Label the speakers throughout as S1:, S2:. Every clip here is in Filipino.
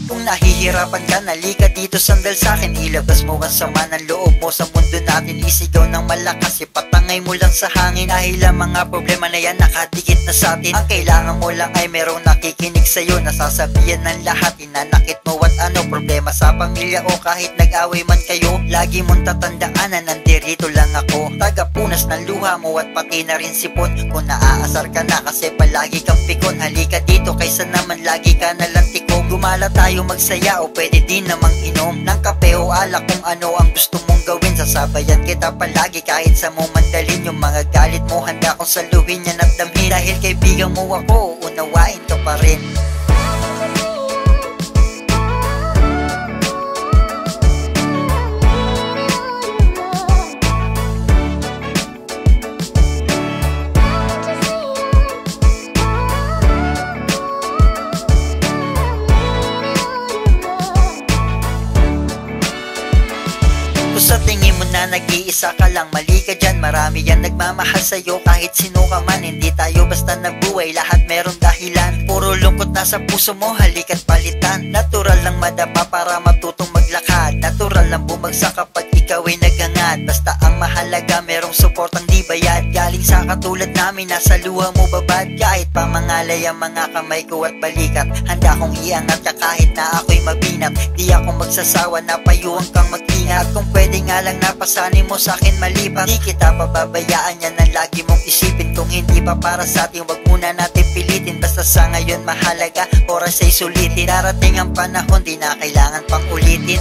S1: Kung nahihirapan ka, nalika dito sandal sa'kin. Ilabas mo ang sama ng loob mo sa mundo natin. Isigaw ng malakas, ipatangay mo lang sa hangin. Dahil ang mga problema na yan nakadikit na sa'tin. Ang kailangan mo lang ay merong nakikinig sa'yo. Nasasabihan ng lahat, inanakit mo at ano problema sa pamilya o kahit nag-away man kayo. Lagi mong tatandaan na nandirito lang ako, tagapunas ng luha mo at pati na rin sipon. Kung naaasar ka na kasi palagi kang pikon, halika dito kaysa naman lagi ka nalang tikong. Gumala tayo magsaya o pwede din namang inom ng kape o alak, kung ano ang gusto mong gawin. Sasabayan kita palagi kahit sa mo mandalin. Yung mga galit mo handa kong saluhin yan at damhin. Dahil kaibigan mo ako, unawain ka pa rin. Kung sa tingin mo na nag-iisa ka lang, mali ka dyan. Marami yan nagmamahal sa'yo kahit sino ka man. Hindi tayo basta nagbuhay, lahat merong dahilan. Puro lungkot na sa puso mo, halika't palitan. Natural lang madapa para matutong maglakad. Natural lang bumagsak kapag ikaw ay naghangad. Basta ang mahalaga merong suportang di bayad. Galing sa katulad namin, nasa luha mo babad. Kahit pa mangalay ang mga kamay ko at balikat, handa kong iangat ka kahit na ako'y mabinat. Di ako magsasawa na payuhan kang mag-ingat. Kung pwede nga lang napasanin mo sa'kin malipat, di kita pababayaan, yan ang lagi mong isipin. Kung hindi pa para sa'tin, wag muna natin pilitin. Basta sa ngayon mahalaga, oras ay sulitin. Darating ang panahon, di na kailangan pang ulitin.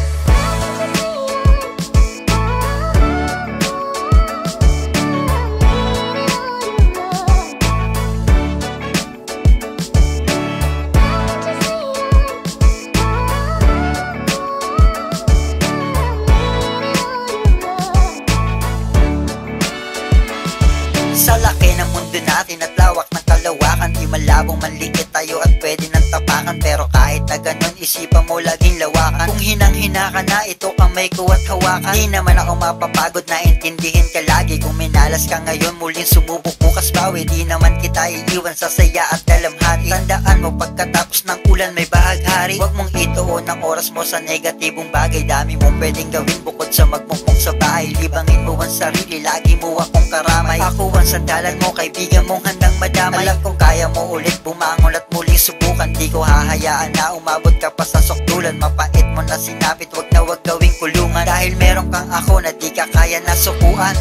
S1: Sa laki ng mundo natin at lawak ng kalawakan, di malabong manlikit tayo at pwede nang tapakan. Pero kahit na ganun, isipan mo laging lawakan. Kung hinang-hina ka na, ito kamay ko at hawakan. Di naman ako mapapagod na intindihin ka lagi. Kung minalas ka ngayon, muling sumubok bukas bawi. Di naman kita iiwan sa saya at dalamhati. Tandaan mo, pagkatapos ng ulan may bahaghari. Huwag mong ituon ang oras mo sa negatibong bagay. Dami mong pwedeng gawin bukod sa magmukmok sa bahay. Libangin mo ang sarili, lagi mo akong karamay. Ako ang sandalan mo, kaibigan mong handang madamay. Alam kung kaya mo ulit bumangon at muling subukan. Di ko hahayaan na umabot ka pa sa sukdulan. Mapait mo na sinapit, wag na wag gawing kulungan. Dahil meron kang ako na di ka kaya na sukuan.